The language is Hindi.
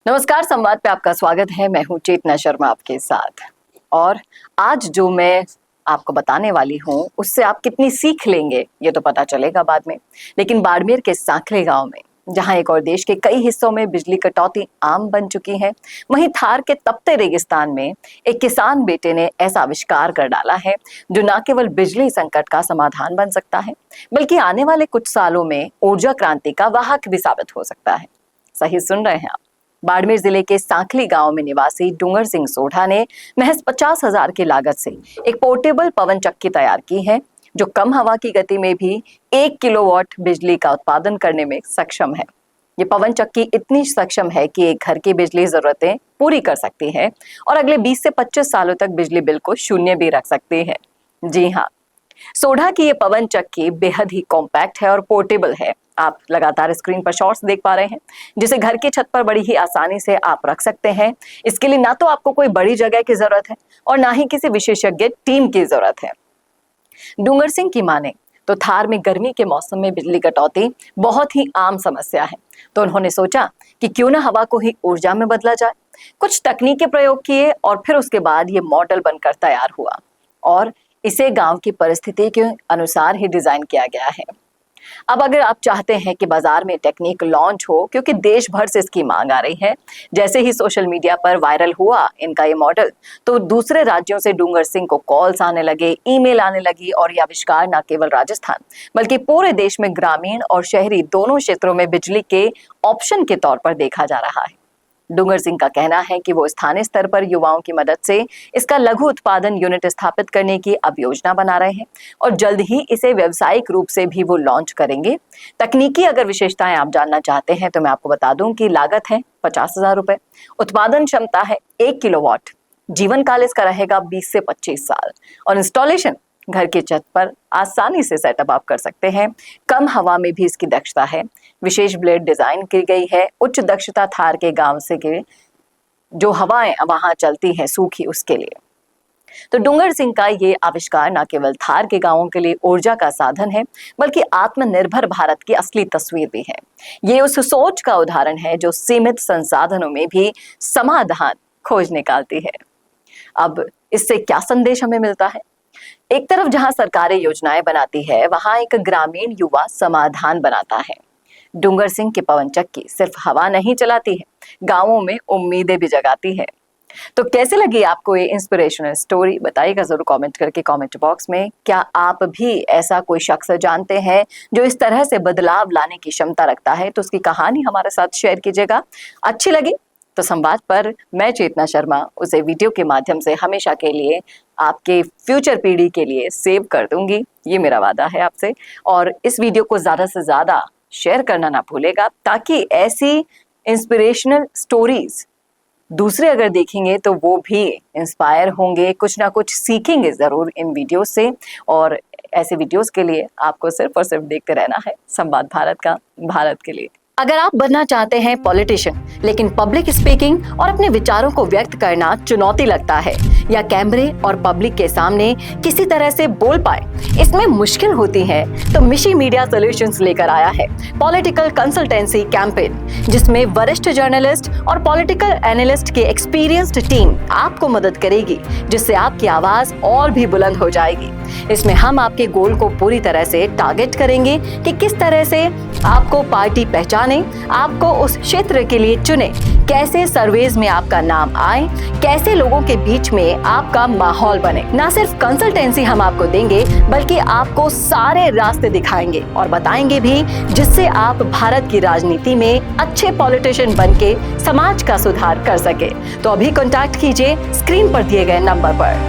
नमस्कार, संवाद पे आपका स्वागत है। मैं हूं चेतना शर्मा आपके साथ। और आज जो मैं आपको बताने वाली हूं उससे आप कितनी सीख लेंगे ये तो पता चलेगा बाद में। लेकिन बाड़मेर के सांखले गांव में, जहां एक और देश के कई हिस्सों में बिजली कटौती आम बन चुकी है, वहीं थार के तपते रेगिस्तान में एक किसान बेटे ने ऐसा आविष्कार कर डाला है जो न केवल बिजली संकट का समाधान बन सकता है, बल्कि आने वाले कुछ सालों में ऊर्जा क्रांति का वाहक भी साबित हो सकता है। सही सुन रहे हैं आप। बाड़मेर जिले के सांखली गांव में निवासी डूंगर सिंह सोढ़ा ने महज 50,000 की लागत से एक पोर्टेबल पवन चक्की तैयार की है, जो कम हवा की गति में भी 1 किलोवाट बिजली का उत्पादन करने में सक्षम है। ये पवन चक्की इतनी सक्षम है कि एक घर की बिजली जरूरतें पूरी कर सकती है और अगले 20 से 25 सालों तक बिजली बिल को शून्य भी रख सकती है। जी हाँ, सोढ़ा की ये पवन चक्की बेहद ही कॉम्पैक्ट है और पोर्टेबल है। आप लगातार स्क्रीन पर शॉट्स देख पा रहे हैं, जिसे घर की छत पर बड़ी ही आसानी से आप रख सकते हैं। इसके लिए ना तो आपको कोई बड़ी जगह की जरूरत है और ना ही किसी विशेषज्ञ टीम की जरूरत है। डूंगर सिंह की माने तो थार में गर्मी के मौसम में बिजली कटौती बहुत ही आम समस्या है, तो उन्होंने सोचा कि क्यों ना हवा को ही ऊर्जा में बदला जाए। कुछ तकनीकी प्रयोग किए और फिर उसके बाद ये मॉडल बनकर तैयार हुआ और इसे गांव की परिस्थिति के अनुसार ही डिजाइन किया गया है। अब अगर आप चाहते हैं कि बाजार में टेक्निक लॉन्च हो, क्योंकि देश भर से इसकी मांग आ रही है, जैसे ही सोशल मीडिया पर वायरल हुआ इनका ये मॉडल, तो दूसरे राज्यों से डूंगर सिंह को कॉल्स आने लगे, ईमेल आने लगी और ये आविष्कार न केवल राजस्थान बल्कि पूरे देश में ग्रामीण और शहरी दोनों क्षेत्रों में बिजली के ऑप्शन के तौर पर देखा जा रहा है। डूंगर सिंह का कहना है कि वो स्थानीय स्तर पर युवाओं की मदद से इसका लघु उत्पादन यूनिट स्थापित करने की अब योजना बना रहे हैं और जल्द ही इसे व्यावसायिक रूप से भी वो लॉन्च करेंगे। तकनीकी अगर विशेषताएं आप जानना चाहते हैं तो मैं आपको बता दूं कि लागत है 50,000 रुपए, उत्पादन क्षमता है 1 किलोवाट, जीवन काल इसका रहेगा 20 से 25 साल और इंस्टॉलेशन घर की छत पर आसानी से सेटअप आप कर सकते हैं। कम हवा में भी इसकी दक्षता है। विशेष ब्लेड डिजाइन की गई है उच्च दक्षता थार के गांव से के जो हवाएं वहां चलती हैं सूखी, उसके लिए। तो डूंगर सिंह का ये आविष्कार न केवल थार के गांवों के लिए ऊर्जा का साधन है, बल्कि आत्मनिर्भर भारत की असली तस्वीर भी है। ये उस सोच का उदाहरण है जो सीमित संसाधनों में भी समाधान खोज निकालती है। अब इससे क्या संदेश हमें मिलता है? एक तरफ जहां सरकारें योजनाएं बनाती है, वहां एक ग्रामीण युवा समाधान बनाता है। डूंगर सिंह की पवन चक्की सिर्फ हवा नहीं चलाती है, गांवों में उम्मीदें भी जगाती है। तो कैसे लगी आपको ये इंस्पिरेशनल स्टोरी? बताइएगा जरूर कमेंट करके कमेंट बॉक्स में। क्या आप भी ऐसा कोई शख्स जानते हैं जो इस तरह से बदलाव लाने की क्षमता रखता है? तो उसकी कहानी हमारे साथ शेयर कीजिएगा। अच्छी लगी तो संवाद पर मैं चेतना शर्मा उसे वीडियो के माध्यम से हमेशा के लिए आपके फ्यूचर पीढ़ी के लिए सेव कर दूंगी, ये मेरा वादा है आपसे। और इस वीडियो को ज्यादा से ज्यादा शेयर करना ना भूलेगा, ताकि ऐसी इंस्पिरेशनल स्टोरीज दूसरे अगर देखेंगे तो वो भी इंस्पायर होंगे, कुछ ना कुछ सीखेंगे जरूर इन वीडियो से। और ऐसे वीडियोस के लिए आपको सिर्फ और सिर्फ देखते रहना है संवाद भारत का, भारत के लिए। अगर आप बनना चाहते हैं पॉलिटिशियन, लेकिन पब्लिक स्पीकिंग और अपने विचारों को व्यक्त करना चुनौती लगता है, या कैमरे और पब्लिक के सामने किसी तरह से बोल पाए इसमें मुश्किल होती है, तो मिशी मीडिया सॉल्यूशंस लेकर आया है पॉलिटिकल कंसल्टेंसी कैंपेन, जिसमें वरिष्ठ जर्नलिस्ट और पॉलिटिकल एनालिस्ट की एक्सपीरियंस्ड टीम आपको मदद करेगी, जिससे आपकी आवाज और भी बुलंद हो जाएगी। इसमें हम आपके गोल को पूरी तरह से टारगेट करेंगे कि किस तरह से आपको पार्टी पहचाने, आपको उस क्षेत्र के लिए चुने, कैसे सर्वेज में आपका नाम आए, कैसे लोगों के बीच में आपका माहौल बने। ना सिर्फ कंसल्टेंसी हम आपको देंगे, बल्कि आपको सारे रास्ते दिखाएंगे और बताएंगे भी, जिससे आप भारत की राजनीति में अच्छे पॉलिटिशियन बनके समाज का सुधार कर सके। तो अभी कॉन्टैक्ट कीजिए स्क्रीन पर दिए गए नंबर पर।